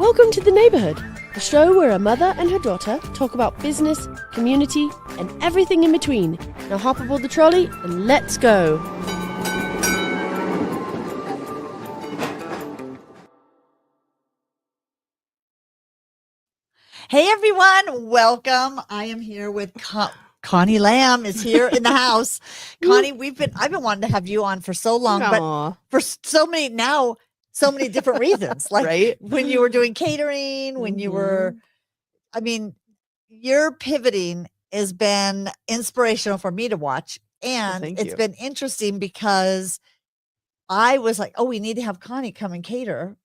Welcome to The Neighborhood, the show where a mother and her daughter talk about business, community, and everything in between. Now hop aboard the trolley and let's go. Hey everyone, welcome. I am here with Connie Lamb is here in the house. Connie, I've been wanting to have you on for so long, but for so many different reasons. Like right? when you were doing catering, when you were, your pivoting has been inspirational for me to watch. And it's been interesting because I was like, oh, we need to have Connie come and cater.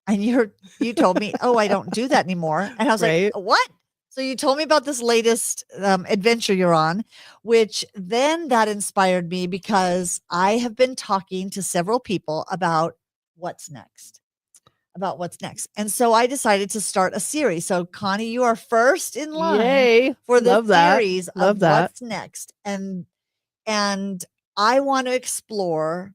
And you told me, oh, I don't do that anymore. And I was like, what? So you told me about this latest adventure you're on, which then that inspired me because I have been talking to several people about what's next. And so I decided to start a series. So Connie, you are first in line for the series of what's next. And I want to explore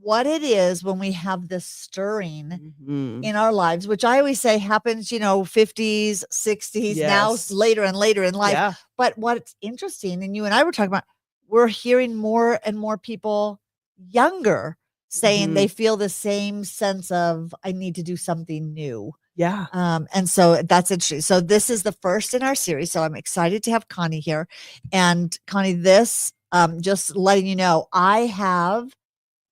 what it is when we have this stirring in our lives, which I always say happens, 50s, 60s, now later and later in life. Yeah. But what's interesting, and you and I were talking about, we're hearing more and more people younger saying they feel the same sense of, I need to do something new. Yeah. And so that's interesting. So this is the first in our series. So I'm excited to have Connie here. And Connie, this, just letting you know, I have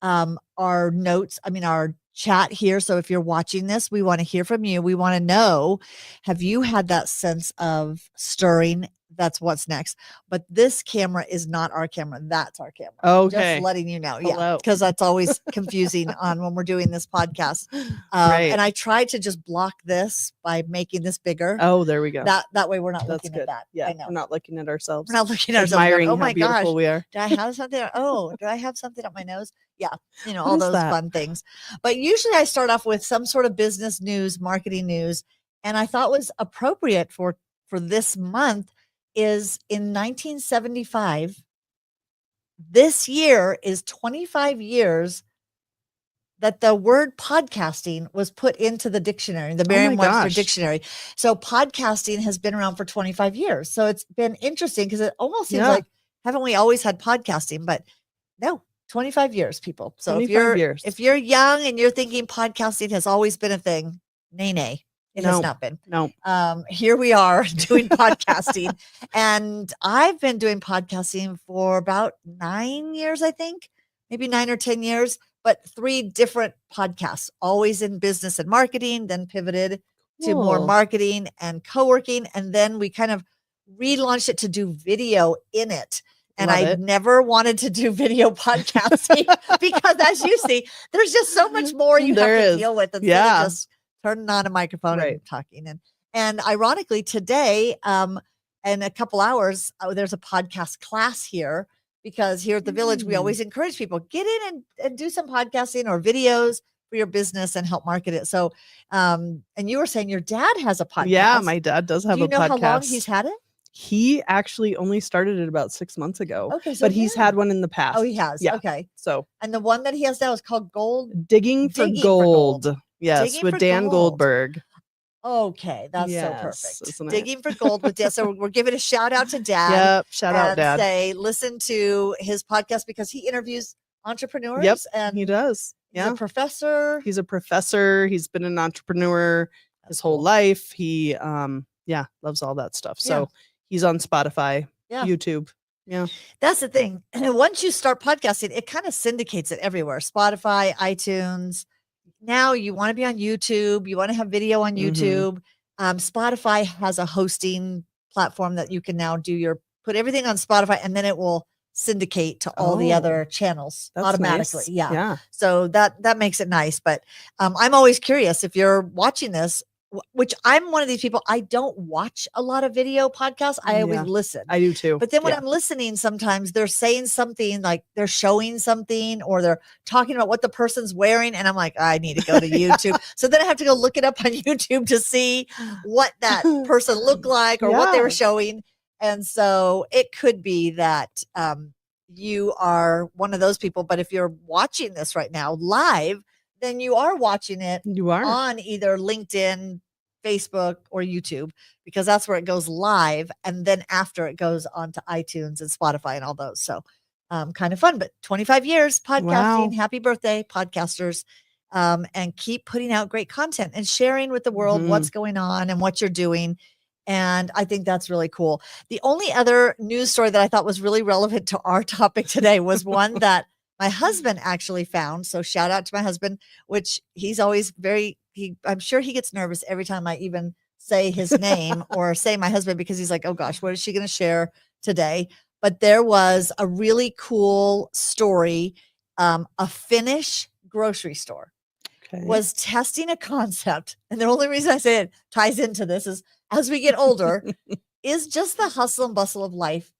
our notes, our chat here. So if you're watching this, we want to hear from you. We want to know, have you had that sense of stirring? That's what's next. But this camera is not our camera. That's our camera. Okay. Just letting you know. Hello. Yeah. Because that's always confusing on when we're doing this podcast. And I tried to just block this by making this bigger. Oh, there we go. That way we're not looking at that. Yeah. I know. We're not looking at ourselves. We're not looking at ourselves. Admiring how beautiful we are. Do I have something? Do I have something up my nose? Yeah. All those fun things. But usually I start off with some sort of business news, marketing news. And I thought was appropriate for this month is in 1975, this year is 25 years that the word podcasting was put into the dictionary, the Merriam-Webster dictionary. So podcasting has been around for 25 years. So it's been interesting because it almost seems like, haven't we always had podcasting? But no, 25 years, people. So if you're young and you're thinking podcasting has always been a thing, nay. It has not been. No. Here we are doing podcasting. And I've been doing podcasting for about 9 years, I think, maybe 9 or 10 years, but 3 different podcasts, always in business and marketing, then pivoted to more marketing and co-working. And then we kind of relaunched it to do video in it. And I never wanted to do video podcasting because, as you see, there's just so much more you have to deal with instead of just turning on a microphone and talking. And ironically, today, in a couple hours, there's a podcast class here because here at the Village, we always encourage people, get in and do some podcasting or videos for your business and help market it. So, and you were saying your dad has a podcast. Yeah, my dad does have a podcast. Do you know how long he's had it? He actually only started it about 6 months ago. Okay, so but he's had one in the past. Oh, he has. Yeah. Okay. So, and the one that he has now is called Digging for Gold. Yes, with Dan Goldberg. Okay, that's so perfect. Digging for Gold with Dan. So we're giving a shout out to Dad. Yep, shout out Dad. Say, listen to his podcast because he interviews entrepreneurs. Yep, and he does. He's a professor. He's a professor. He's been an entrepreneur his whole life. He, loves all that stuff. So he's on Spotify, YouTube. Yeah, that's the thing. Once you start podcasting, it kind of syndicates it everywhere. Spotify, iTunes. Now you want to be on YouTube. You want to have video on YouTube. Spotify has a hosting platform that you can now put everything on Spotify and then it will syndicate to all the other channels automatically. Nice. Yeah. So that makes it nice. But I'm always curious if you're watching this, which I'm one of these people, I don't watch a lot of video podcasts. I always listen. I do too. But then when I'm listening, sometimes they're saying something like they're showing something or they're talking about what the person's wearing. And I'm like, I need to go to YouTube. So then I have to go look it up on YouTube to see what that person looked like or what they were showing. And so it could be that you are one of those people. But if you're watching this right now live, then you are watching it You are on either LinkedIn, Facebook, or YouTube, because that's where it goes live. And then after it goes on to iTunes and Spotify and all those. So kind of fun, but 25 years podcasting. Wow. Happy birthday, podcasters. And keep putting out great content and sharing with the world what's going on and what you're doing. And I think that's really cool. The only other news story that I thought was really relevant to our topic today was one that my husband actually found. So shout out to my husband, which he's always I'm sure he gets nervous every time I even say his name or say my husband, because he's like, oh gosh, what is she going to share today? But there was a really cool story. A Finnish grocery store was testing a concept. And the only reason I say it ties into this is as we get older, is just the hustle and bustle of life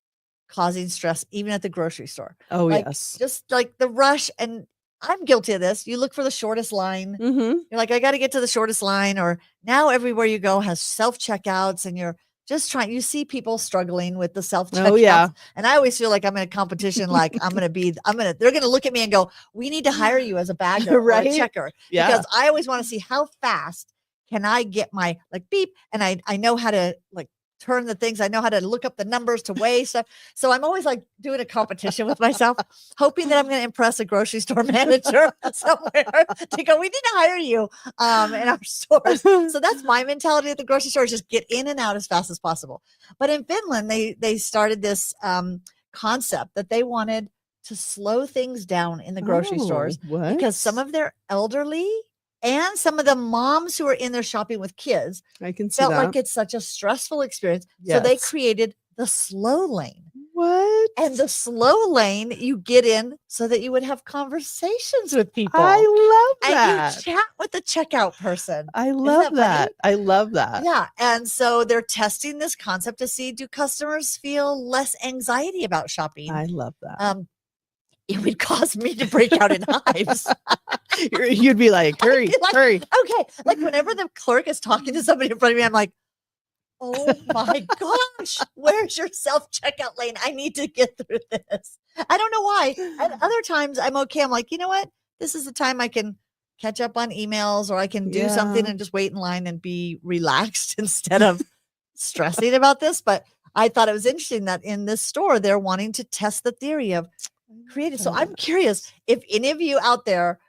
causing stress, even at the grocery store. Oh, like, yes. Just like the rush. And I'm guilty of this. You look for the shortest line. You're like, I got to get to the shortest line. Or now everywhere you go has self-checkouts, and you're just trying. You see people struggling with the self-checkouts. Oh, yeah. And I always feel like I'm in a competition. Like they're going to look at me and go, we need to hire you as a bagger Right? or a checker. Yeah. Because I always want to see how fast can I get my like beep. And I know how to like turn the things. I know how to look up the numbers to weigh stuff. So I'm always like doing a competition with myself, hoping that I'm going to impress a grocery store manager somewhere to go, we need to hire you in our stores. So that's my mentality at the grocery store, is just get in and out as fast as possible. But in Finland, they started this concept that they wanted to slow things down in the grocery stores, because some of their elderly and some of the moms who are in there shopping with kids felt like it's such a stressful experience. Yes. So they created the slow lane. What? And the slow lane you get in so that you would have conversations with people. I love that. And you chat with the checkout person. I love that. I love that. Yeah. And so they're testing this concept to see, do customers feel less anxiety about shopping? I love that. It would cause me to break out in hives. You'd be like, hurry, hurry. Okay. Like whenever the clerk is talking to somebody in front of me, I'm like, oh my gosh, where's your self-checkout lane? I need to get through this. I don't know why. And other times I'm okay. I'm like, you know what? This is the time I can catch up on emails, or I can do something and just wait in line and be relaxed instead of stressing about this. But I thought it was interesting that in this store, they're wanting to test the theory of creative. So I'm curious if any of you out there,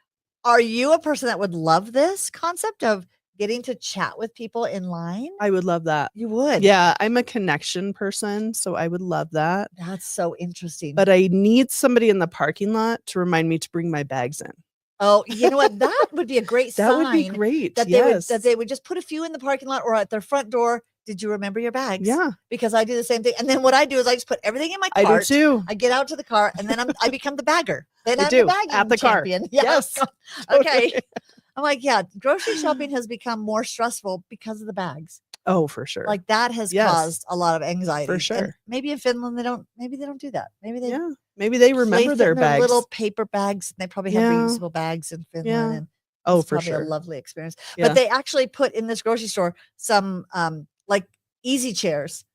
are you a person that would love this concept of getting to chat with people in line? I would love that. You would? Yeah, I'm a connection person, so I would love that. That's so interesting. But I need somebody in the parking lot to remind me to bring my bags in. Oh, you know what? That would be a great sign. That would be great. That they would just put a few in the parking lot or at their front door. Did you remember your bags? Yeah. Because I do the same thing. And then what I do is I just put everything in my cart. I do too. I get out to the car, and then I become the bagger. Then I'm do. the bagging At the champion. car. Yes. Okay. I'm like, yeah, grocery shopping has become more stressful because of the bags. Oh, for sure. Like that has caused a lot of anxiety. For sure. And maybe in Finland, maybe they don't do that. Maybe they remember their bags. Little paper bags. They probably have reusable bags in Finland. Yeah. And it's for sure. A lovely experience. Yeah. But they actually put in this grocery store some like easy chairs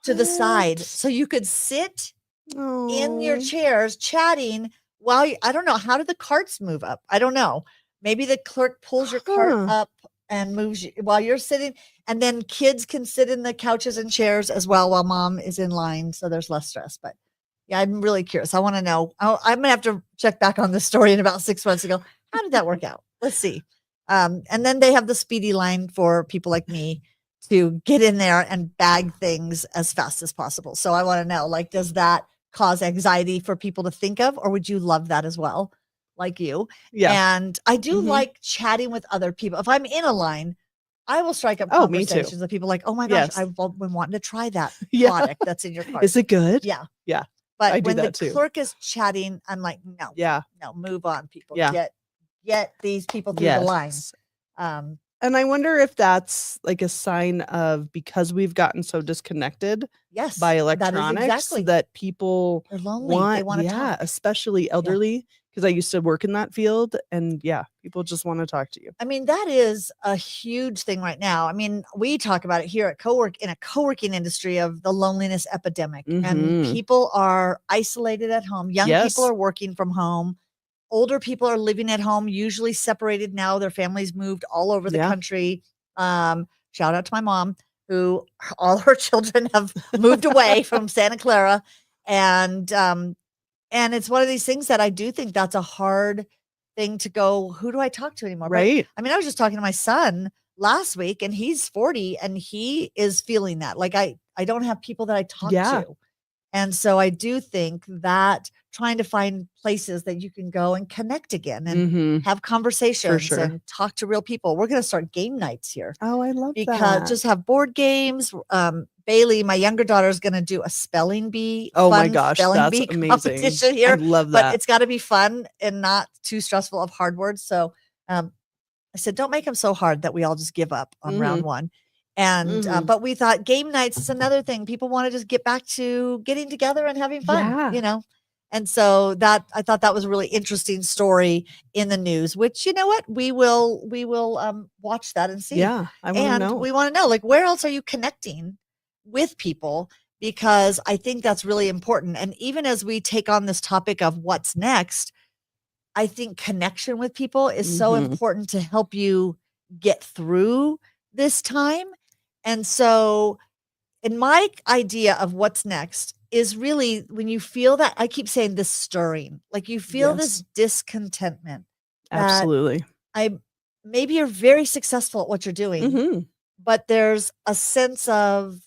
to the side, so you could sit in your chairs chatting while I don't know, how do the carts move up? I don't know. Maybe the clerk pulls your cart up and moves you while you're sitting, and then kids can sit in the couches and chairs as well while mom is in line, so there's less stress. But yeah, I'm really curious. I want to know. I'm gonna have to check back on this story in about 6 months ago. How did that work out? Let's see. And then they have the speedy line for people like me to get in there and bag things as fast as possible. So I want to know, like, does that cause anxiety for people to think of, or would you love that as well? Like you. Yeah. And I do like chatting with other people. If I'm in a line, I will strike up conversations with people like, oh my gosh, I've been wanting to try that product that's in your cart. Is it good? Yeah. Yeah. But when the clerk is chatting, I'm like, no. Yeah. No, move on, people. Yeah. Get these people through the lines. And I wonder if that's like a sign of, because we've gotten so disconnected by electronics, that people they're lonely. They want to talk. Especially elderly, because I used to work in that field, and people just want to talk to you. I mean, that is a huge thing right now. I mean, we talk about it here at in a co-working industry of the loneliness epidemic, and people are isolated at home. Young people are working from home. older people are living at home, usually separated now. Their families moved all over the country. Shout out to my mom, who all her children have moved away from Santa Clara. And it's one of these things that I do think that's a hard thing to go, who do I talk to anymore? Right. But, I mean, I was just talking to my son last week, and he's 40 and he is feeling that. Like I don't have people that I talk to. And so I do think that trying to find places that you can go and connect again and have conversations and talk to real people. We're going to start game nights here. Oh, I love that. Because just have board games. Bailey, my younger daughter, is going to do a spelling bee. Oh my gosh, that's amazing. Competition here. I love that. But it's got to be fun and not too stressful of hard words. So I said, don't make them so hard that we all just give up on round one. And but we thought game nights is another thing. People want to just get back to getting together and having fun, you know. And so that I thought that was a really interesting story in the news, which, you know what, we will watch that and see. Yeah, I want to know. We want to know, like, where else are you connecting with people? Because I think that's really important. And even as we take on this topic of what's next, I think connection with people is so important to help you get through this time. And so in my idea of what's next is really when you feel that, I keep saying this stirring, like you feel this discontentment. Absolutely. Maybe you're very successful at what you're doing, but there's a sense of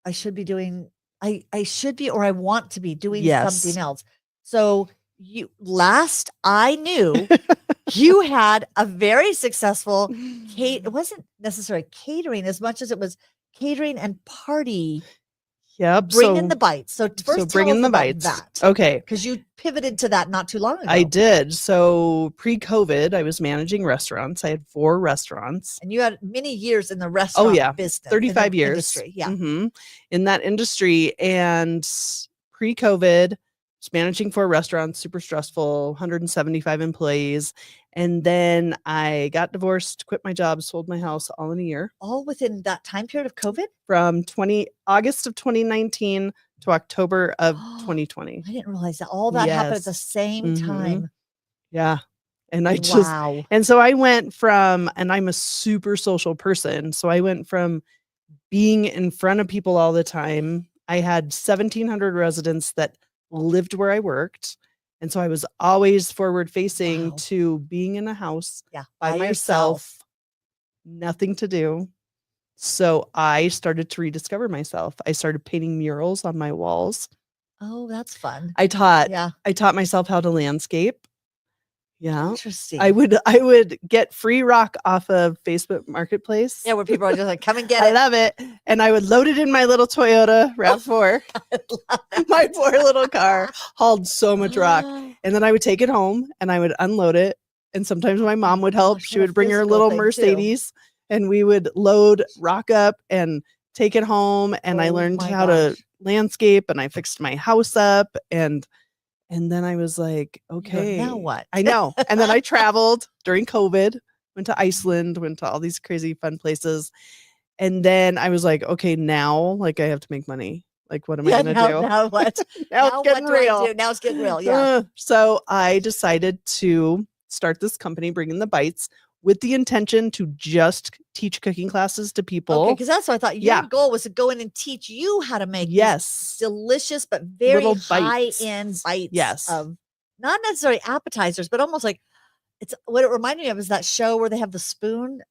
I should be doing, I should be, or I want to be doing something else. So I knew you had a very successful, it wasn't necessarily catering as much as it was catering and party. Yep. Bringing the bites. So first bringing the bites. That. Okay. Because you pivoted to that not too long ago. I did. So pre-COVID, I was managing restaurants. I had 4 restaurants. And you had many years in the restaurant business. 35 years. Industry. Yeah. In that industry. And pre-COVID, was managing 4 restaurants, super stressful, 175 employees. And then I got divorced, quit my job, sold my house all in a year. All within that time period of COVID? From August of 2019 to October of 2020. I didn't realize that all that happened at the same time. Yeah. And and so I went from, and I'm a super social person. So I went from being in front of people all the time. I had 1,700 residents that lived where I worked. And so I was always forward facing to being in a house by myself, nothing to do. So I started to rediscover myself. I started painting murals on my walls. Oh, that's fun. I taught myself how to landscape. Yeah. Interesting. I would get free rock off of Facebook Marketplace. Yeah, where people are just like, come and get it. I love it. And I would load it in my little Toyota RAV4. My poor little car hauled so much rock. And then I would take it home and I would unload it. And sometimes my mom would help. She would bring her little Mercedes and we would load rock up and take it home. And I learned how to landscape and I fixed my house up and then I was like, okay, now what? I know. And then I traveled during COVID, went to Iceland, went to all these crazy fun places. And then I was like, okay, now like I have to make money. Like, what am I going to do? Now what? Now it's getting real. Now it's getting real. Yeah. So I decided to start this company, Bringing the Bites, with the intention to just teach cooking classes to people. Okay, because that's what I thought. Your goal was to go in and teach you how to make delicious but very high-end bites of not necessarily appetizers, but almost like it's what it reminded me of is that show where they have the spoon.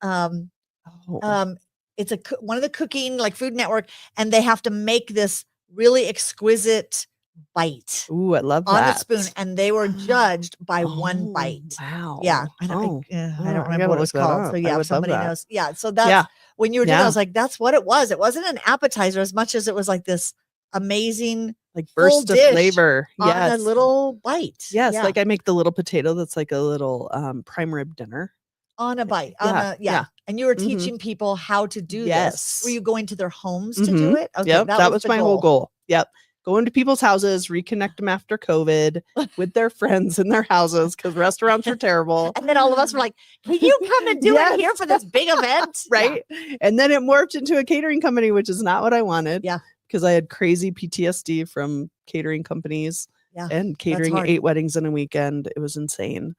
It's one of the cooking like Food Network, and they have to make this really exquisite bite. Ooh, I love that. On a spoon, and they were judged by one bite. Wow. Yeah. I don't remember what it was called. So yeah, if somebody knows. Yeah. So that's when you were doing it, I was like, that's what it was. It wasn't an appetizer as much as it was like this amazing like burst of flavor. On a little bite. Yes. Like I make the little potato that's like a little prime rib dinner. On a bite. And you were teaching people how to do this. Were you going to their homes to do it? Okay, yep. That was my whole goal. Yep. Go into people's houses, reconnect them after COVID with their friends in their houses because restaurants are terrible. And then all of us were like, can you come and do it here for this big event? Right. Yeah. And then it morphed into a catering company, which is not what I wanted. Yeah. Because I had crazy PTSD from catering companies. and catering 8 weddings in a weekend. It was insane.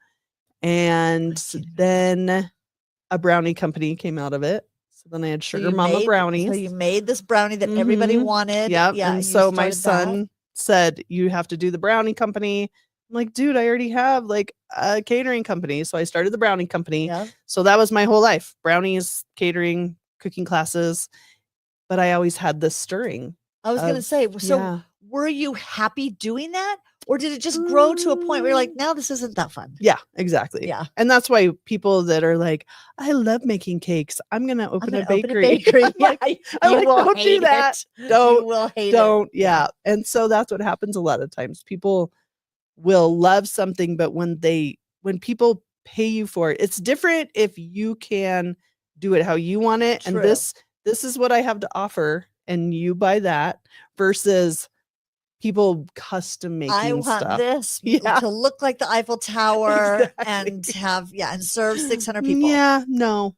And then a brownie company came out of it. So then I had Sugar Mama brownies. So you made this brownie that everybody wanted. Yep. Yeah. And so my son said, you have to do the brownie company. I'm like, dude, I already have like a catering company. So I started the brownie company. Yep. So that was my whole life. Brownies, catering, cooking classes. But I always had this stirring. I was going to say, so were you happy doing that? Or did it just grow to a point where you're like, now this isn't that fun? Yeah, exactly. Yeah. And that's why people that are like, I love making cakes. I'm going to open a bakery. Don't do that. Don't. Yeah. And so that's what happens a lot of times. People will love something, but when people pay you for it, it's different if you can do it how you want it. True. And this is what I have to offer. And you buy that versus people custom making I want stuff. This to look like the Eiffel Tower and have and serve 600 people.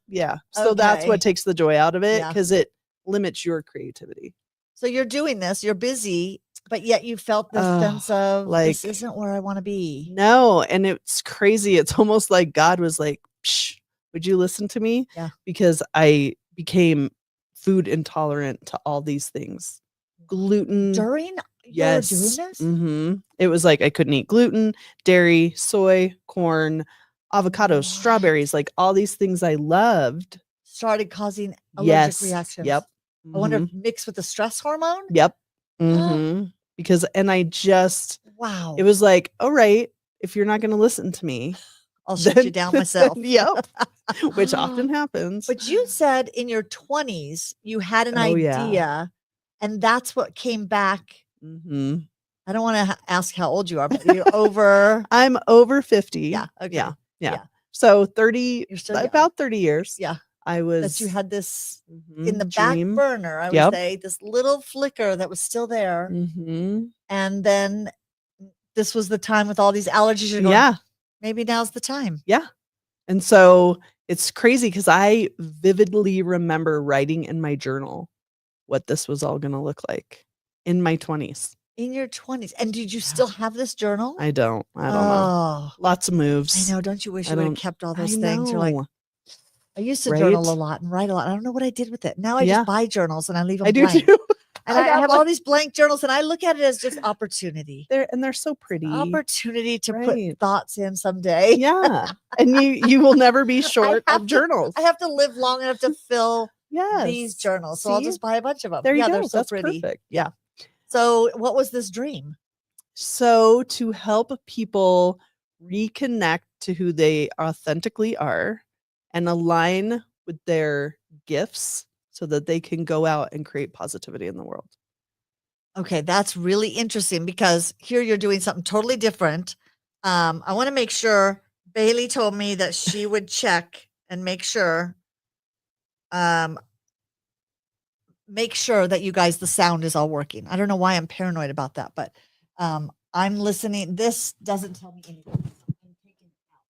So that's what takes the joy out of it because it limits your creativity. So you're doing this, you're busy, but yet you felt this sense of like, this isn't where I want to be. No, and it's crazy. It's almost like God was like, psh, would you listen to me? Yeah. Because I became food intolerant to all these things. Gluten. During you're doing this? Mm-hmm. It was like I couldn't eat gluten, dairy, soy, corn, avocados, strawberries, like all these things I loved. Started causing allergic reactions. Yep. I wonder if mixed with the stress hormone? Yep. Mm-hmm. Because, and I just, it was like, all right, if you're not going to listen to me, I'll shut you down myself. Yep. Which often happens. But you said in your 20s, you had an idea and that's what came back. Mm-hmm. I don't want to ask how old you are, but you're over. I'm over 50. Yeah. Okay. Yeah. So 30, you're still about 30 years. Yeah. I was. That you had this in the back burner, I would say, this little flicker that was still there. Mm-hmm. And then this was the time with all these allergies. You're going, maybe now's the time. Yeah. And so it's crazy because I vividly remember writing in my journal what this was all going to look like in my 20s. In your 20s. And did you still have this journal? I don't know. Lots of moves. I know. Don't you wish you would have kept all those things? You're like, I used to journal a lot and write a lot. I don't know what I did with it. Now I just buy journals and I leave them blank. I do too. And I have all these blank journals and I look at it as just opportunity. They're so pretty. Opportunity to put thoughts in someday. Yeah. And you will never be short of journals. I have to live long enough to fill these journals. So I'll just buy a bunch of them. There you go. They're so That's pretty. Perfect. Yeah. So what was this dream? So to help people reconnect to who they authentically are and align with their gifts so that they can go out and create positivity in the world. Okay, that's really interesting because here you're doing something totally different. I want to make sure Bailey told me that she would check and make sure that you guys, the sound is all working. I don't know why I'm paranoid about that, but I'm listening. This doesn't tell me anything. I'm taking it out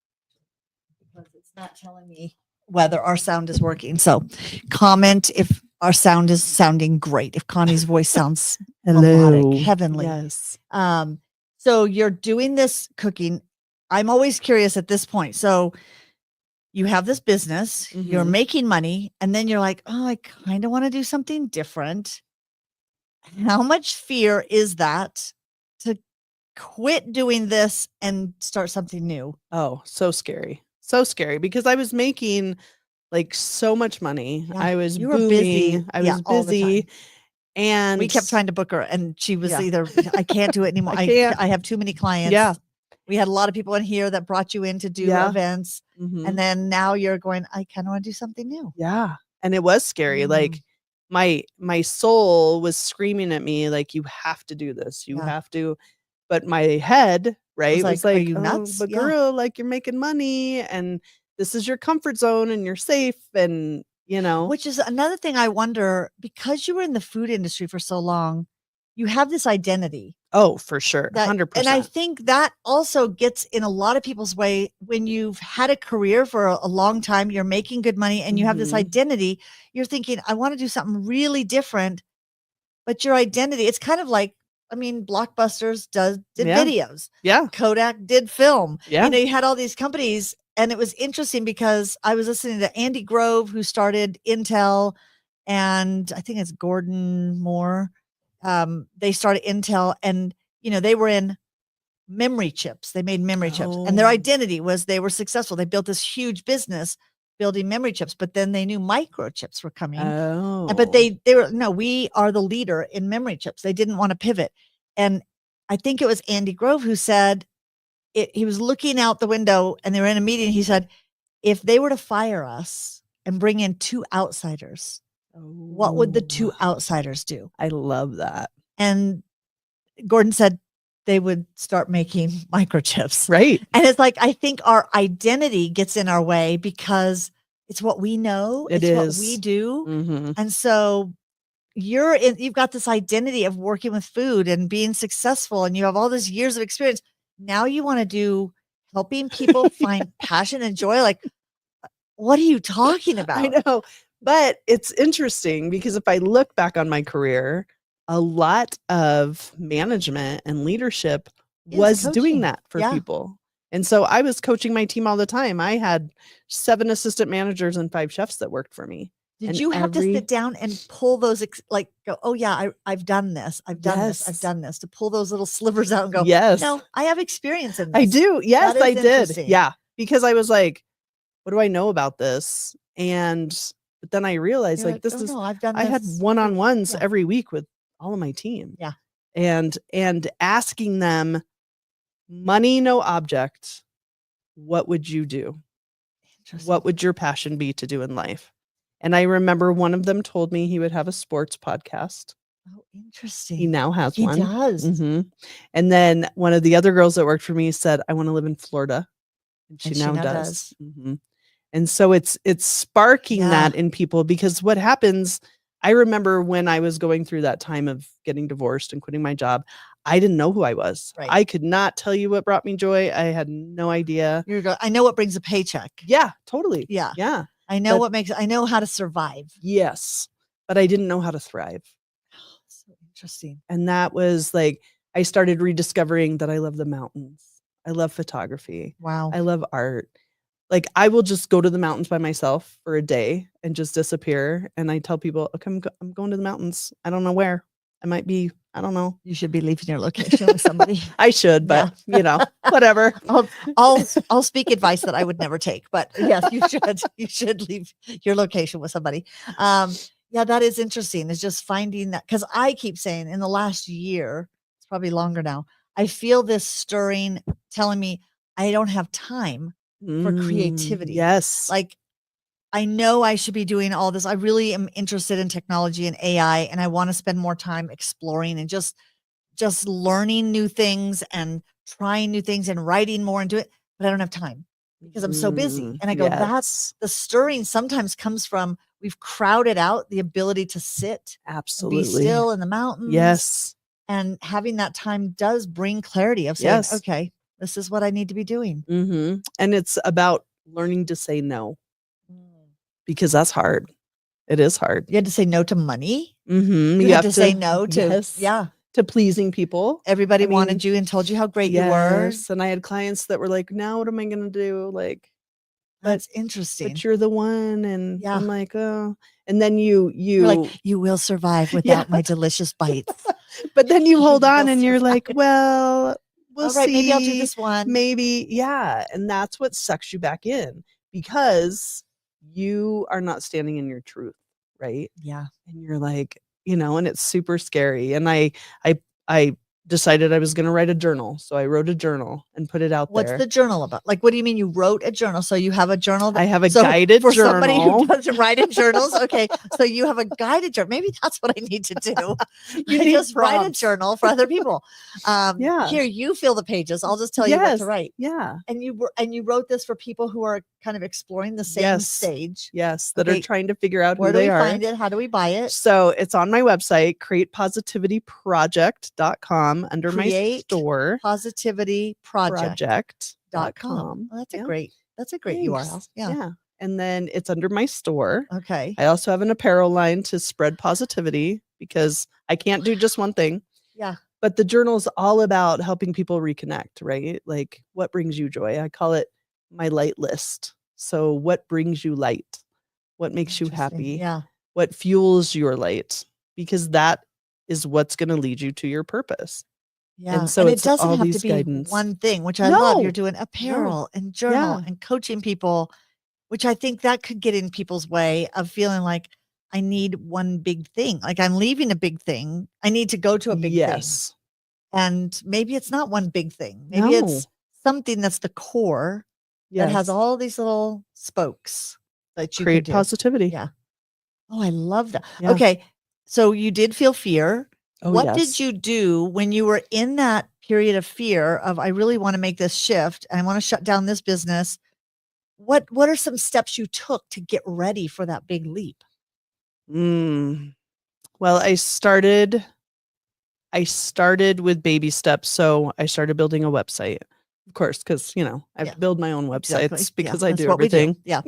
because it's not telling me whether our sound is working. So comment if our sound is sounding great. If Connie's voice sounds melodic, heavenly. Yes. So you're doing this cooking. I'm always curious at this point. So you have this business, you're making money, and then you're like, oh, I kind of want to do something different. How much fear is that to quit doing this and start something new? Oh, so scary. So scary because I was making like so much money. Yeah. I was booming. Busy. I was busy. And we kept trying to book her and she was either, I can't do it anymore. I have too many clients. Yeah. We had a lot of people in here that brought you in to do events. And then now you're going, I kind of want to do something new. Yeah. And it was scary. Like my soul was screaming at me, like, you have to do this. You have to. But my head, right, was like, are you nuts? But girl, like, you're making money and this is your comfort zone and you're safe. And, you know, which is another thing I wonder, because you were in the food industry for so long, you have this identity. Oh, for sure. 100%. And I think that also gets in a lot of people's way when you've had a career for a long time, you're making good money and you have this identity. You're thinking, I want to do something really different. But your identity, it's kind of like I mean, Blockbusters did Yeah. videos. Yeah. Kodak did film. Yeah. You know, you had all these companies, and it was interesting because I was listening to Andy Grove, who started Intel, and I think it's Gordon Moore. They started Intel, and you know, they were in memory chips. They made memory chips, and their identity was they were successful. They built this huge business building memory chips, but then they knew microchips were coming. But they were, no, we are the leader in memory chips. They didn't want to pivot. And I think it was Andy Grove who said he was looking out the window and they were in a meeting. He said, if they were to fire us and bring in 2 outsiders, what would the 2 outsiders do? I love that. And Gordon said they would start making microchips. Right. And it's like, I think our identity gets in our way because it's what we know. It's what we do. Mm-hmm. And so you've got this identity of working with food and being successful, and you have all these years of experience. Now you want to do helping people find passion and joy. Like, what are you talking about? I know, but it's interesting because if I look back on my career, a lot of management and leadership was doing that for people. And so I was coaching my team all the time. I had 7 assistant managers and 5 chefs that worked for me. Did you have to sit down and pull those, like, go, oh yeah, I've done this. I've done this. I've done this, to pull those little slivers out and go, yes, no, I have experience in this. I do. Yes, I did. Interesting. Yeah. Because I was like, what do I know about this? But then I realized You're like this is, no, I've done this. I had one-on-ones every week with all of my team. Yeah. And asking them, money, no object, what would you do? What would your passion be to do in life? And I remember one of them told me he would have a sports podcast. Oh, interesting. He now has one. He does. Mm-hmm. And then one of the other girls that worked for me said, I want to live in Florida. And she now does. Mm-hmm. And so it's sparking that in people, because what happens, I remember when I was going through that time of getting divorced and quitting my job, I didn't know who I was. Right. I could not tell you what brought me joy. I had no idea. I know what brings a paycheck. Yeah, totally. Yeah. Yeah. I know I know how to survive. Yes. But I didn't know how to thrive. So interesting. And that was like, I started rediscovering that I love the mountains. I love photography. Wow. I love art. Like, I will just go to the mountains by myself for a day and just disappear. And I tell people, okay, I'm going to the mountains. I don't know where. I might be, I don't know. You should be leaving your location with somebody. I should, but you know, whatever. I'll speak advice that I would never take, but yes, you should leave your location with somebody. Yeah, that is interesting. It's just finding that, because I keep saying in the last year, it's probably longer now, I feel this stirring telling me I don't have time for creativity. Yes. Like, I know I should be doing all this. I really am interested in technology and AI, and I want to spend more time exploring and just learning new things and trying new things and writing more into it, but I don't have time because I'm so busy. And I go, that's the stirring sometimes comes from, we've crowded out the ability to sit, absolutely, be still in the mountains. Yes. And having that time does bring clarity of saying, okay, this is what I need to be doing. Mm-hmm. And it's about learning to say no, because that's hard. It is hard. You had to say no to money. Mm-hmm. You had to say no to, to pleasing people. Everybody wanted you and told you how great you were. And I had clients that were like, now what am I going to do? Like, that's interesting. But you're the one. And I'm like, oh, and then you're like, you will survive without my delicious bites. But then you hold on and you're like, well, we'll see. Maybe I'll do this one. Maybe. Yeah. And that's what sucks you back in, because you are not standing in your truth. Right. Yeah. And you're like, and it's super scary. And I decided I was going to write a journal. So I wrote a journal and put it out there. What's the journal about? Like, what do you mean you wrote a journal? So you have a journal? I have a guided journal. For somebody who doesn't write in journals. Okay. So you have a guided journal. Maybe that's what I need to do. You just write a journal for other people. Here, you fill the pages. I'll just tell you what to write. Yeah. And you wrote this for people who are kind of exploring the same stage. Yes. That are trying to figure out where who they are. Where do we find it? How do we buy it? So it's on my website, createpositivityproject.com, under my store, positivityproject.com. Well, that's a great URL. Yeah. And then it's under my store. Okay. I also have an apparel line to spread positivity, because I can't do just one thing. Yeah. But the journal's all about helping people reconnect, right? Like, what brings you joy? I call it my light list. So what brings you light? What makes you happy? Yeah. What fuels your light? Because that is what's going to lead you to your purpose. Yeah. And so and it it's doesn't all have these to be guidance. one thing, which I love. You're doing No. apparel and journal and coaching people, which I think that could get in people's way of feeling like I need one big thing. Like I'm leaving a big thing. I need to go to a big thing. Yes. And maybe it's not one big thing. Maybe it's something that's the core that has all these little spokes that you create can do. positivity. Yeah. Oh, I love that. Yeah. Okay. So you did feel fear. Oh, what did you do when you were in that period of fear of, I really want to make this shift and I want to shut down this business? What are some steps you took to get ready for that big leap? Well, I started with baby steps. So I started building a website, of course, because, I have to build my own websites because I do everything. Yeah.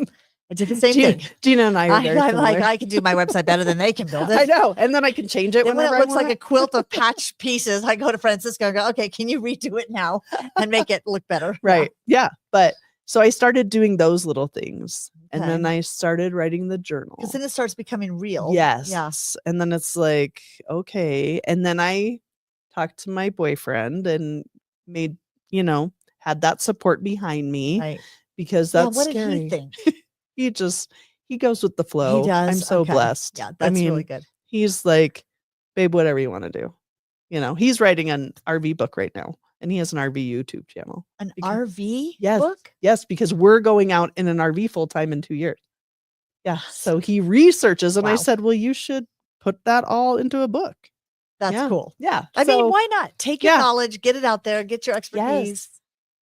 I did the same thing. Gina and I are very I'm similar. like, I can do my website better than they can build it. I know. And then I can change it when it whenever looks like a quilt of patch pieces. I go to Francisco and go, okay, can you redo it now and make it look better? Right. Yeah. But so I started doing those little things. And then I started writing the journal. Because then it starts becoming real. Yes. Yeah. And then it's like, okay. And then I talked to my boyfriend and made, had that support behind me. Right. Because that's what scary. Did he think? He goes with the flow. He does. I'm so blessed. Yeah, that's really good. He's like, babe, whatever you want to do. He's writing an RV book right now. And he has an RV YouTube channel. An RV yes, book? Yes, because we're going out in an RV full time in 2 years. Yeah. So he researches, and I said, well, you should put that all into a book. That's cool. Yeah. I mean, why not? Take your knowledge, get it out there, get your expertise. Yes.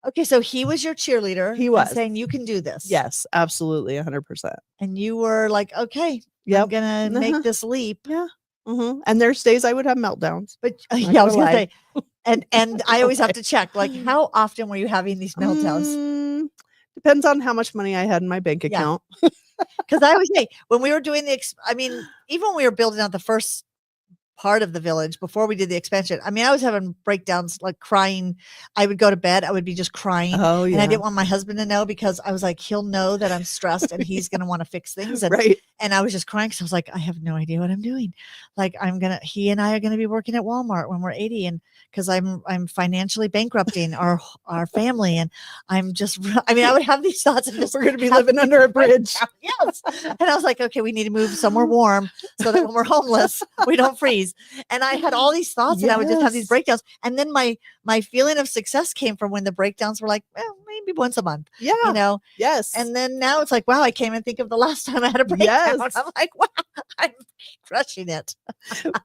Okay, so he was your cheerleader. He was saying you can do this. Yes, absolutely, 100%. And you were like, okay, I'm gonna make this leap. Yeah. And there's days I would have meltdowns. But I was gonna say, and I always have to check, like, how often were you having these meltdowns? Depends on how much money I had in my bank account. Because I always say, when we were doing even when we were building out the first part of the village before we did the expansion, I was having breakdowns, like crying. I would go to bed, I would be just crying. Oh, yeah. And I didn't want my husband to know, because I was like, he'll know that I'm stressed and he's going to want to fix things. And, and I was just crying because I was like, I have no idea what I'm doing. Like, he and I are going to be working at Walmart when we're 80. And because I'm financially bankrupting our family. And I'm just, I would have these thoughts. And we're going to be living under a bridge. Yes. And I was like, okay, we need to move somewhere warm so that when we're homeless, we don't freeze. And I had all these thoughts, and I would just have these breakdowns. And then my feeling of success came from when the breakdowns were like, well, maybe once a month. Yeah. Yes. And then now it's like, wow, I can't even think of the last time I had a breakdown. Yes. I'm like, wow, I'm crushing it.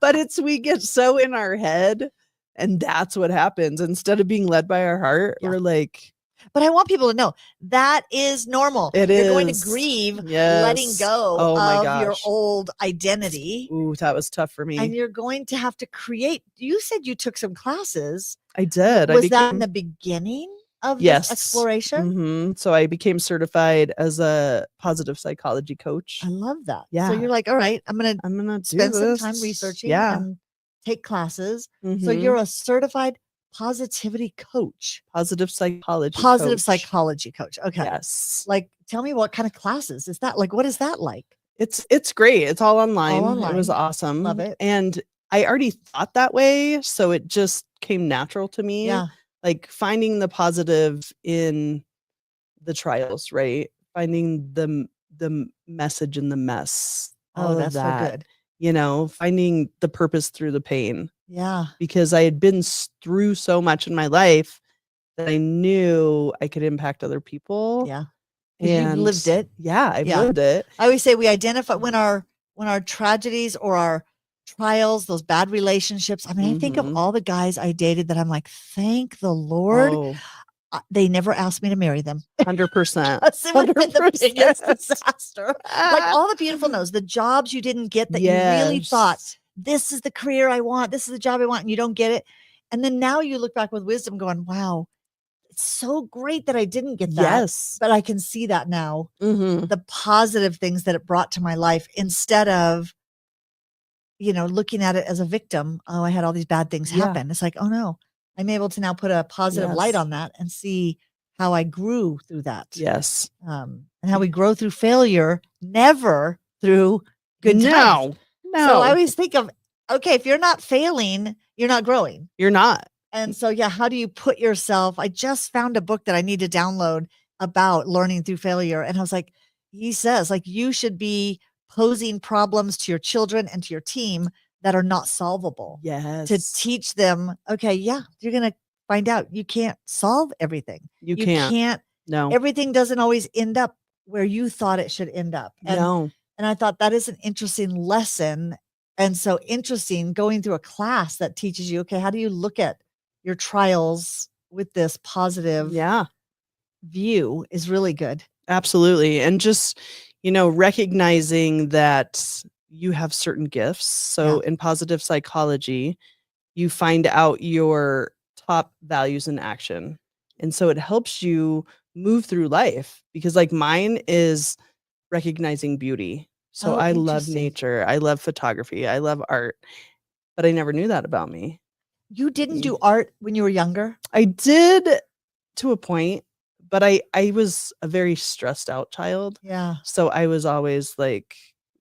But we get so in our head, and that's what happens. Instead of being led by our heart, we're like, but I want people to know that is normal. You're going to grieve letting go of your old identity. Ooh, that was tough for me. And you're going to have to create. You said you took some classes. I did. Was that in the beginning of this exploration? So I became certified as a positive psychology coach. I love that. Yeah. So you're like, all right, I'm gonna spend some time researching and take classes. So you're a certified positivity coach. Positive psychology coach. Okay. Yes. Like, tell me, what kind of classes is that? Like, what is that like? It's great. It's all online. It was awesome. Love it. And I already thought that way, so it just came natural to me. Yeah. Like finding the positive in the trials, right? Finding the message in the mess. Oh, that's so good. Finding the purpose through the pain. Yeah. Because I had been through so much in my life that I knew I could impact other people. Yeah. And you lived it. Yeah, I've lived it. I always say we identify when our tragedies or our trials, those bad relationships. I think of all the guys I dated that I'm like, thank the Lord. They never asked me to marry them. 100%. It would have been the biggest disaster. Like all the beautiful no's, the jobs you didn't get that you really thought, this is the career I want, this is the job I want, and you don't get it. And then now you look back with wisdom going, wow, it's so great that I didn't get that. Yes. But I can see that now, the positive things that it brought to my life, instead of, looking at it as a victim. Oh, I had all these bad things happen. It's like, oh no, I'm able to now put a positive light on that and see how I grew through that. Yes. And how we grow through failure, never through good times. No. So I always think of, okay, if you're not failing, you're not growing. You're not. And so, how do you put yourself? I just found a book that I need to download about learning through failure. And I was like, he says, like, you should be posing problems to your children and to your team that are not solvable. Yes. To teach them, okay, you're going to find out you can't solve everything. You can't. No. Everything doesn't always end up where you thought it should end up. No. And I thought that is an interesting lesson. And so interesting going through a class that teaches you, okay, how do you look at your trials with this positive view is really good. Absolutely. And just, recognizing that you have certain gifts. So in positive psychology, you find out your top values in action. And so it helps you move through life because like mine is recognizing beauty. So I love nature. I love photography. I love art, but I never knew that about me. You didn't do art when you were younger? I did to a point, but I was a very stressed out child. Yeah. So I was always like,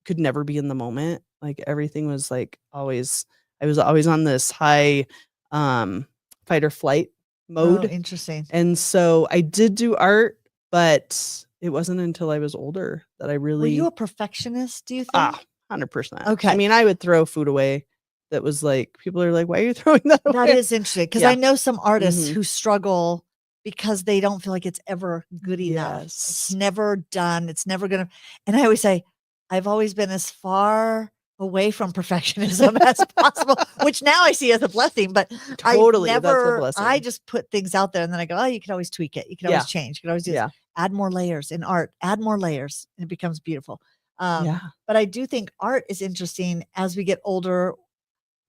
could never be in the moment. Like everything was like always, I was always on this high fight or flight mode. Oh, interesting. And so I did do art, but it wasn't until I was older that I really. Were you a perfectionist, do you think? 100%. Okay. I mean, I would throw food away. That was like, people are like, why are you throwing that away? That is interesting because I know some artists who struggle because they don't feel like it's ever good enough. It's never done. It's never going to. And I always say, I've always been as far away from perfectionism as possible, which now I see as a blessing, but totally, that's a blessing. I just put things out there and then I go, oh, you can always tweak it. You can always change. You can always do this. Add more layers in art, add more layers and it becomes beautiful. But I do think art is interesting as we get older.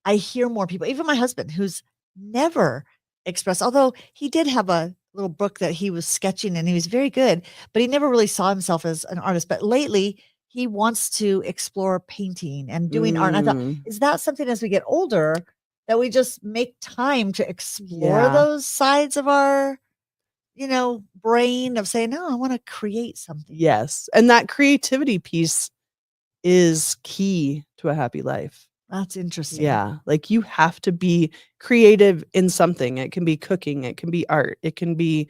I hear more people, even my husband, who's never expressed, although he did have a little book that he was sketching and he was very good, but he never really saw himself as an artist. But lately he wants to explore painting and doing art. And I thought, is that something as we get older that we just make time to explore those sides of our, brain of saying, no, I want to create something. Yes. And that creativity piece is key to a happy life. That's interesting. Yeah. Like you have to be creative in something. It can be cooking. It can be art. It can be,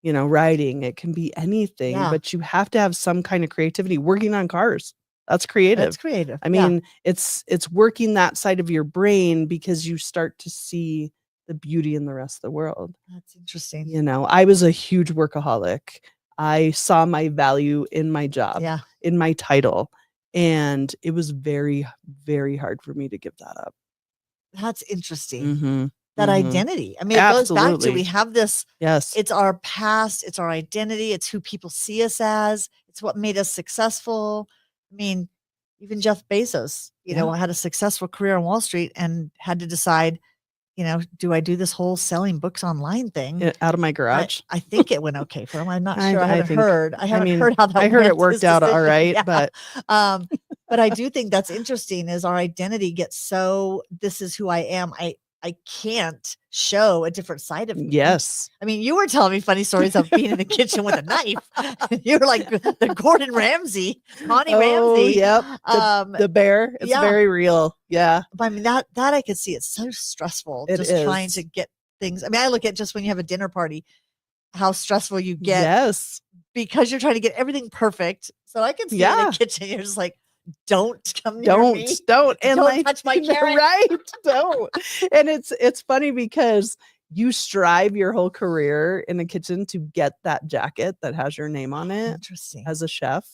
writing. It can be anything, but you have to have some kind of creativity. Working on cars. That's creative. That's creative. I mean, it's working that side of your brain because you start to see the beauty in the rest of the world. That's interesting. I was a huge workaholic. I saw my value in my job, in my title. And it was very, very hard for me to give that up. That's interesting. That identity. I mean, it goes back to, we have this, it's our past, it's our identity, it's who people see us as, it's what made us successful. I mean, even Jeff Bezos, had a successful career on Wall Street and had to decide, do I do this whole selling books online thing out of my garage? I think it went okay for him. I'm not sure. I haven't heard how that I heard it worked out all right, but I do think that's interesting is our identity gets so, this is who I am. I can't show a different side of me. Yes. I mean, you were telling me funny stories of being in the kitchen with a knife. You're like the Gordon Ramsay, Connie Ramsay. Yep. The bear. It's very real. Yeah. But I mean, that I could see. It's so stressful trying to get things. I mean, I look at just when you have a dinner party, how stressful you get. Yes. Because you're trying to get everything perfect. So I can see in the kitchen, you're just like, don't come near me. Don't and don't touch my carrot. Right. Don't. And it's funny because you strive your whole career in the kitchen to get that jacket that has your name on it. Interesting. As a chef,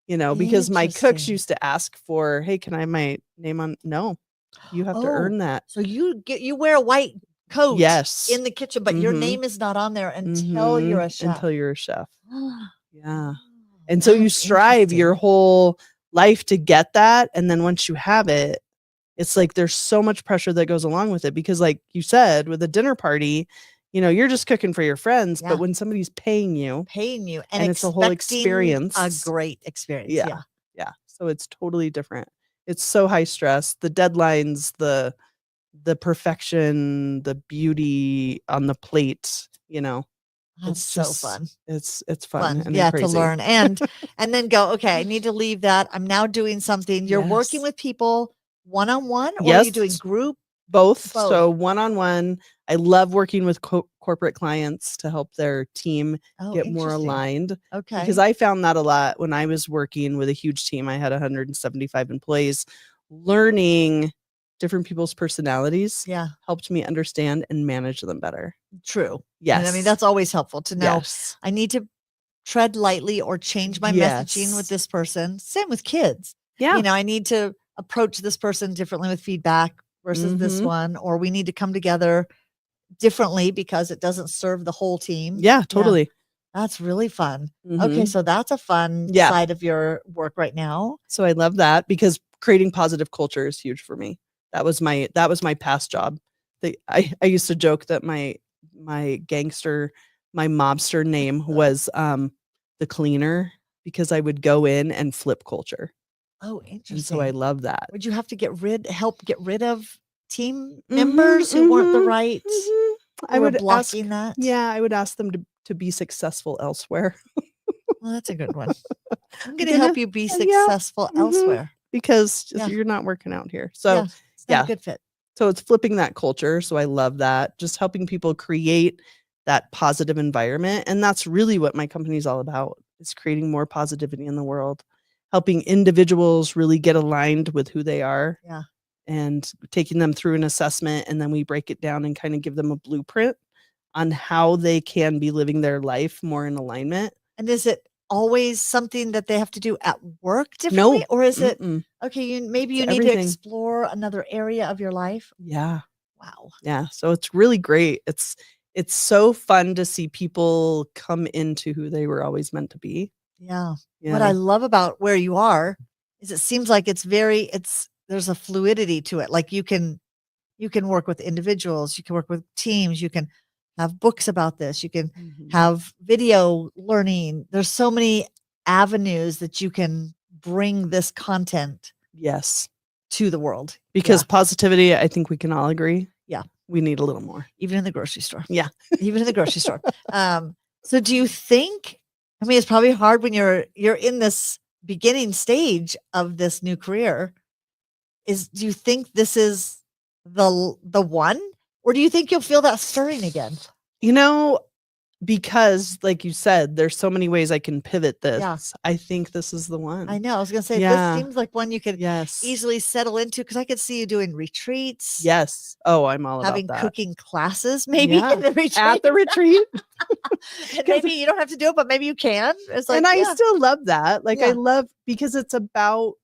because my cooks used to ask for, hey, can I have my name on? No, you have to earn that. So you wear a white coat in the kitchen, but your Mhm. name is not on there until Mhm. you're a chef. Until you're a chef. Yeah. And so you strive your whole life to get that. And then once you have it, it's like there's so much pressure that goes along with it. Because like you said, with a dinner party, you're just cooking for your friends. But when somebody's paying you and it's a whole experience. A great experience. Yeah. So it's totally different. It's so high stress. The deadlines, the perfection, the beauty on the plate, That's it's so just fun. It's fun and to crazy. learn and then go, okay, I need to leave that. I'm now doing something. You're working with people one-on-one, or are you doing group? Both. So one-on-one. I love working with corporate clients to help their team get more aligned. Okay. Because I found that a lot when I was working with a huge team. I had 175 employees. Learning different people's personalities helped me understand and manage them better. True. Yes. And I mean, that's always helpful to know. Yes. I need to tread lightly or change my messaging with this person. Same with kids. Yeah. I need to approach this person differently with feedback versus this one, or we need to come together differently because it doesn't serve the whole team. Yeah, totally. That's really fun. Okay. So that's a fun side of your work right now. So I love that because creating positive culture is huge for me. That was my past job. I used to joke that my mobster name was the cleaner, because I would go in and flip culture. Oh, interesting. And so I love that. Would you have to help get rid of team members who weren't the right? I would blocking that. Yeah, I would ask them to be successful elsewhere. Well, that's a good one. I'm going to help you be successful elsewhere, because you're not working out here. So it's not a good fit. So it's flipping that culture. So I love that. Just helping people create that positive environment. And that's really what my company is all about, is creating more positivity in the world, helping individuals really get aligned with who they are. Yeah. And taking them through an assessment, and then we break it down and kind of give them a blueprint on how they can be living their life more in alignment. And is it always something that they have to do at work differently? No. Or is it, okay, maybe you need to explore another area of your life? Yeah. Wow. Yeah. So it's really great. It's so fun to see people come into who they were always meant to be. Yeah. What I love about where you are is it seems like there's a fluidity to it. Like you can work with individuals, you can work with teams, you can have books about this, you can have video learning. There's so many avenues that you can bring this content to the world. Because positivity, I think we can all agree. Yeah. We need a little more. Even in the grocery store. Yeah. Even in the grocery store. So do you think, I mean, it's probably hard when you're in this beginning stage of this new career. Do you think this is the one, or do you think you'll feel that stirring again? Because like you said, there's so many ways I can pivot this. Yeah. I think this is the one. I know. I was going to say, this seems like one you could easily settle into, because I could see you doing retreats. Yes. Oh, I'm all about that. Having cooking classes, maybe in the retreat. At the retreat. And maybe you don't have to do it, but maybe you can. It's like, and I still love that. Like I love, because it's about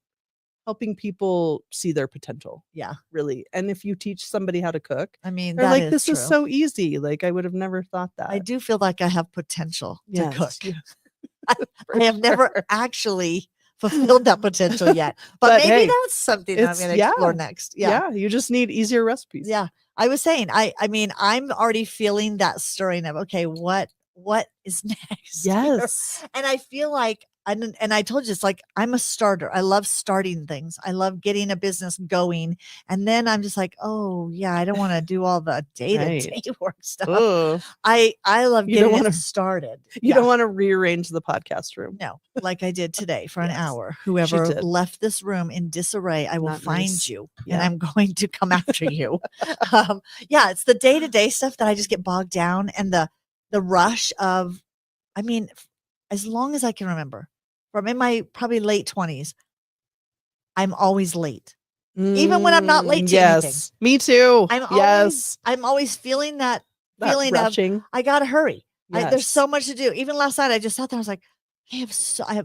helping people see their potential. Yeah. Really. And if you teach somebody how to cook, I mean, they're like, this is so easy. Like I would have never thought that. I do feel like I have potential to cook. I have never actually fulfilled that potential yet. But maybe that's something I'm going to explore next. Yeah. You just need easier recipes. Yeah. I was saying, I mean, I'm already feeling that stirring of, okay, what is next? Yes. And I feel like, and I told you, it's like, I'm a starter. I love starting things. I love getting a business going. And then I'm just like, oh yeah, I don't want to do all the day-to-day work stuff. Ugh. I love getting it started. You don't want to rearrange the podcast room. No, like I did today for an hour. Whoever left this room in disarray, I will find you and I'm going to come after you. It's the day-to-day stuff that I just get bogged down, and the rush of, I mean, as long as I can remember, from in my probably late 20s, I'm always late. Even when I'm not late to anything. Me too. I'm always feeling that feeling rushing. Of, I got to hurry. There's so much to do. Even last night, I just sat there. I was like,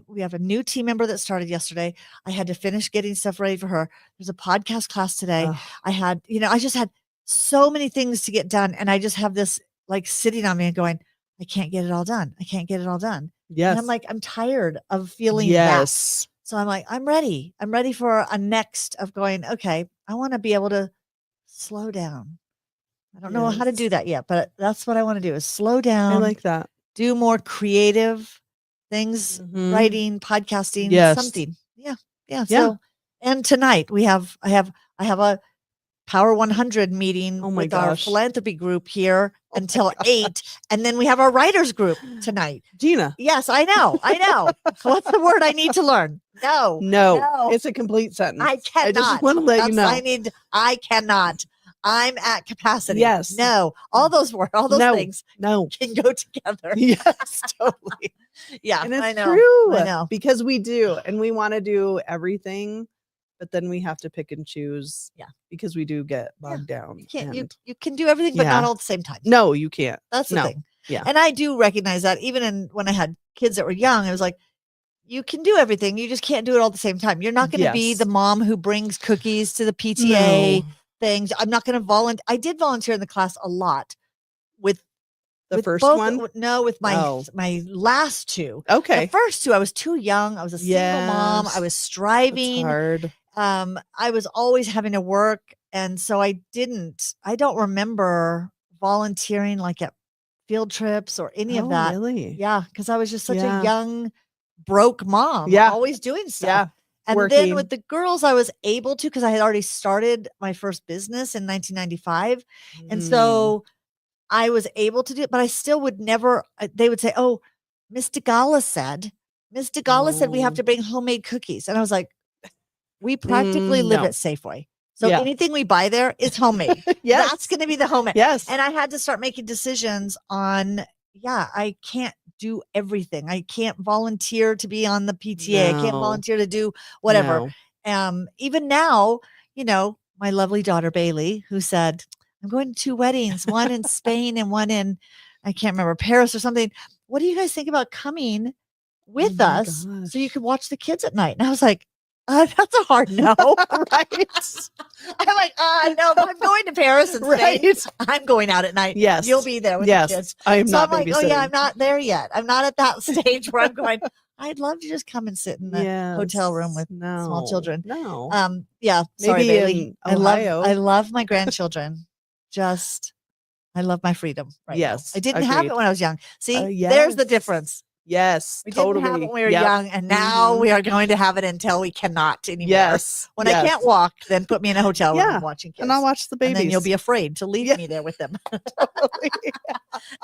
we have a new team member that started yesterday. I had to finish getting stuff ready for her. There's a podcast class today. I just had so many things to get done. And I just have this like sitting on me and going, I can't get it all done. I can't get it all done. Yes. And I'm like, I'm tired of feeling that. So I'm like, I'm ready. I'm ready for a next of going, okay, I want to be able to slow down. I don't know how to do that yet, but that's what I want to do, is slow down. I like that. Do more creative things, writing, podcasting, something. Yeah. So And tonight I have a Power 100 meeting with our philanthropy group here until 8. And then we have our writers group tonight. Gina. Yes, I know. What's the word I need to learn? No. It's a complete sentence. I cannot. I just want to let you know. I cannot. I'm at capacity. Yes. No. All those things can go together. Yes, totally. Yeah. And it's I know. true. I know. Because we do. And we want to do everything. But then we have to pick and choose. Yeah. Because we do get bogged down. You can do everything, but not all at the same time. No, you can't. That's the thing. Yeah. And I do recognize that even when I had kids that were young, I was like, you can do everything. You just can't do it all at the same time. You're not going to be the mom who brings cookies to the PTA things. I'm not going to volunteer. I did volunteer in the class a lot with the first one. No, with my last two. Okay. The first two, I was too young. I was a single mom. I was striving. That's hard. I was always having to work. And so I don't remember volunteering like at field trips or any of that. Really? Yeah. Cause I was just such a young, broke mom. Yeah. Always doing stuff. Yeah. And then with the girls, I was able to, because I had already started my first business in 1995. And so I was able to do it, but I still would never, they would say, oh, Miss DeGala said we have to bring homemade cookies. And I was like, we practically live at Safeway. So anything we buy there is homemade. Yes. That's going to be the homemade. Yes. And I had to start making decisions on, I can't do everything. I can't volunteer to be on the PTA. I can't volunteer to do whatever. Even now, my lovely daughter, Bailey, who said, I'm going to 2 weddings, one in Spain and one in, I can't remember, Paris or something. What do you guys think about coming with us so you can watch the kids at night? And I was like, that's a hard no, right? I'm like, no, I'm going to Paris and Spain. I'm going out at night. Yes. You'll be there with the kids. I'm like, I'm not there yet. I'm not at that stage where I'm going, I'd love to just come and sit in the hotel room with small children. No. Sorry, Bailey. I love my grandchildren. I love my freedom right now. I didn't have it when I was young. See, there's the difference. Yes, we didn't have it when we were young, and now we are going to have it until we cannot anymore. Yes. When I can't walk, then put me in a hotel room watching kids. And I'll watch the babies. And then you'll be afraid to leave me there with them.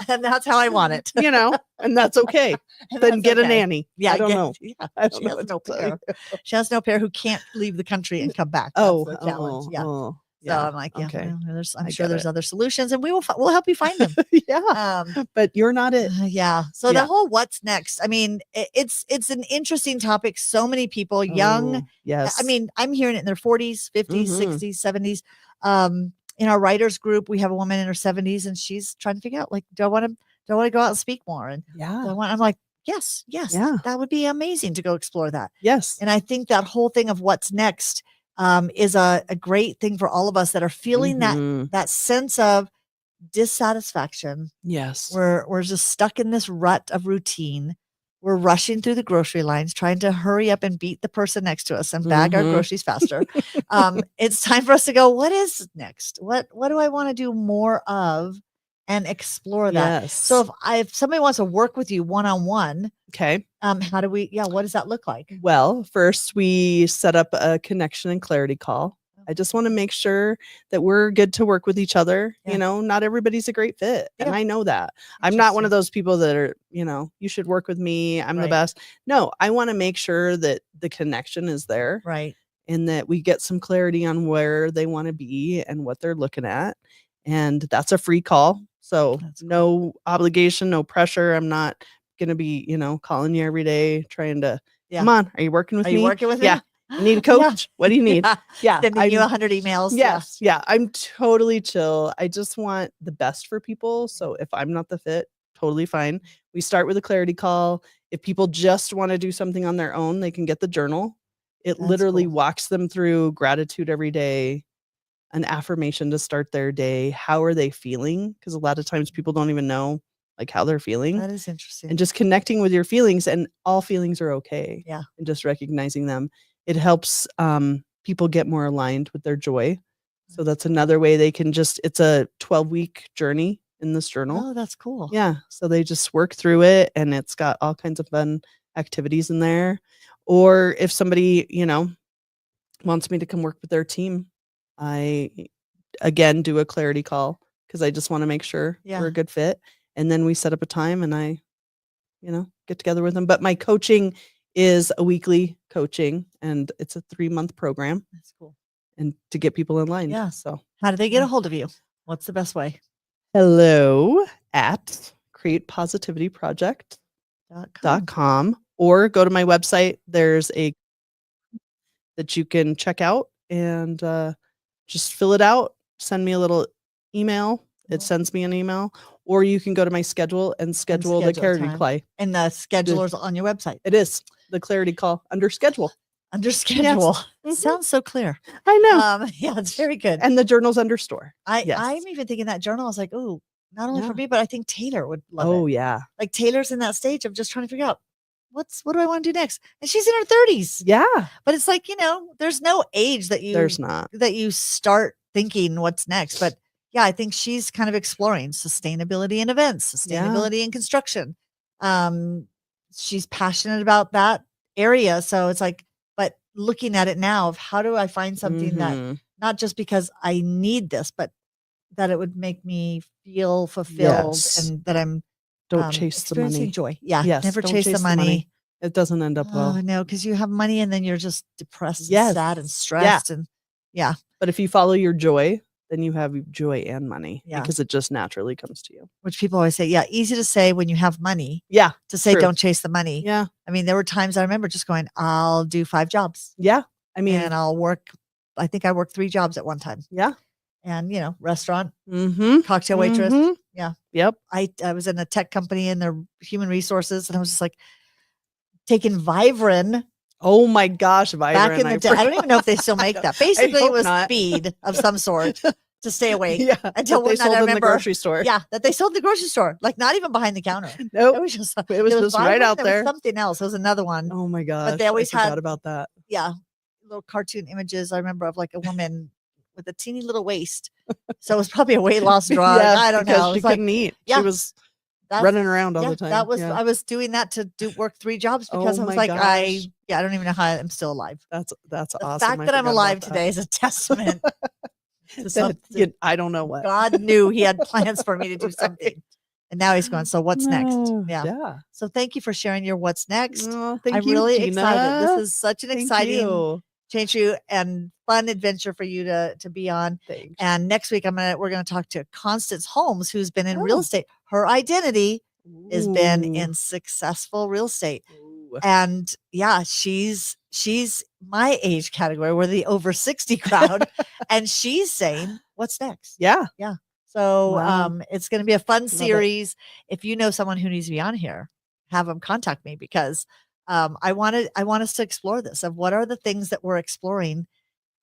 And that's how I want it. And that's okay. Then get a nanny. Yeah, I don't know. Yeah, she has no pair. She has no pair who can't leave the country and come back. That's the challenge. So I'm like, okay. I'm sure there's other solutions, and we'll help you find them. But you're not it. So the whole what's next. I mean, it's an interesting topic. So many people, young. Yes. I mean, I'm hearing it in their 40s, 50s, 60s, 70s. In our writers group, we have a woman in her 70s, and she's trying to figure out, like, do I want to go out and speak more? And I'm like, yes, that would be amazing to go explore that. Yes. And I think that whole thing of what's next is a great thing for all of us that are feeling that sense of dissatisfaction. Yes. We're just stuck in this rut of routine. We're rushing through the grocery lines, trying to hurry up and beat the person next to us and bag our groceries faster. It's time for us to go, what is next? What do I want to do more of and explore that? Yes. So if somebody wants to work with you one-on-one, okay. How do we, what does that look like? Well, first we set up a connection and clarity call. I just want to make sure that we're good to work with each other. Not everybody's a great fit. And I know that. I'm not one of those people that are, you should work with me. I'm the best. No, I want to make sure that the connection is there. Right. And that we get some clarity on where they want to be and what they're looking at. And that's a free call. So no obligation, no pressure. I'm not going to be, calling you every day trying to, come on, are you working with me? Are you working with me? Yeah. I need a coach. What do you need? Sending you 100 emails. Yes. Yeah. I'm totally chill. I just want the best for people. So if I'm not the fit, totally fine. We start with a clarity call. If people just want to do something on their own, they can get the journal. It literally walks them through gratitude every day, an affirmation to start their day. How are they feeling? Because a lot of times people don't even know like how they're feeling. That is interesting. And just connecting with your feelings, and all feelings are okay. Yeah. And just recognizing them. It helps people get more aligned with their joy. So that's another way they can it's a 12-week journey in this journal. Oh, that's cool. Yeah. So they just work through it, and it's got all kinds of fun activities in there. Or if somebody, wants me to come work with their team, I again do a clarity call because I just want to make sure we're a good fit. And then we set up a time and I, get together with them. But my coaching is a weekly coaching and it's a 3-month program. That's cool. And to get people in line. Yeah. So how do they get a hold of you? What's the best way? Hello at createpositivityproject.com or go to my website. There's a that you can check out and just fill it out. Send me a little email. It sends me an email, or you can go to my schedule and schedule the clarity call. And the scheduler's on your website. It is the clarity call under schedule. Under schedule. Yes. Sounds so clear. I know. Yeah, it's very good. And the journal's under store. I'm even thinking that journal. I was like, oh, not only for me, but I think Taylor would love it. Oh, yeah. Like Taylor's in that stage of just trying to figure out what do I want to do next? And she's in her 30s. Yeah. But it's like, there's no age that you start thinking what's next. But yeah, I think she's kind of exploring sustainability in events, sustainability in construction. She's passionate about that area. So it's like, but looking at it now of how do I find something that not just because I need this, but that it would make me feel fulfilled and that I'm don't chase the money. Joy. Yeah. Yes, never chase the money. It doesn't end up well. No, because you have money and then you're just depressed and sad and stressed. And But if you follow your joy, then you have joy and money because it just naturally comes to you. Which people always say, easy to say when you have money. Yeah. To say don't chase the money. Yeah. I mean, there were times I remember just going, I'll do 5 jobs. Yeah. I mean, and I'll work, I think I worked 3 jobs at one time. Yeah. And, restaurant, cocktail waitress. Yeah. Yep. I was in a tech company in their human resources and I was just like taking Vibrant. Oh my gosh, Vibrant. Back in the day. I don't even know if they still make that. Basically, it was speed of some sort to stay awake. Until one night I remember. In the grocery store. Yeah, that they sold in the grocery store. Like not even behind the counter. Nope. It was just right out there. Something else. It was another one. Oh my gosh. But they always forgot about that. Yeah. Little cartoon images I remember of like a woman with a teeny little waist. So it was probably a weight loss drug. I don't know. She couldn't eat. She was running around all the time. That was I was doing that to work 3 jobs because I was like, I don't even know how I'm still alive. That's awesome. The fact that I'm alive today is a testament to something. I don't know what. God knew he had plans for me to do something. And now he's going, so what's next? Yeah. So thank you for sharing your what's next. I'm really excited. This is such an exciting change you and fun adventure for you to be on. Thanks. And next week we're going to talk to Constance Holmes, who's been in real estate. Her identity has been in successful real estate. And she's my age category. We're the over 60 crowd. And she's saying, what's next? Yeah. Yeah. So it's going to be a fun series. If you know someone who needs to be on here, have them contact me because I want us to explore this of what are the things that we're exploring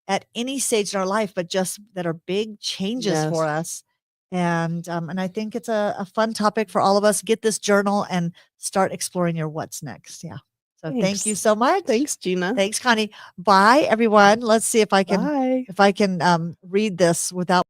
at any stage in our life, but just that are big changes for us. And I think it's a fun topic for all of us. Get this journal and start exploring your what's next. Yeah. So thank you so much. Thanks, Gina. Thanks, Connie. Bye, everyone. Let's see if I can read this without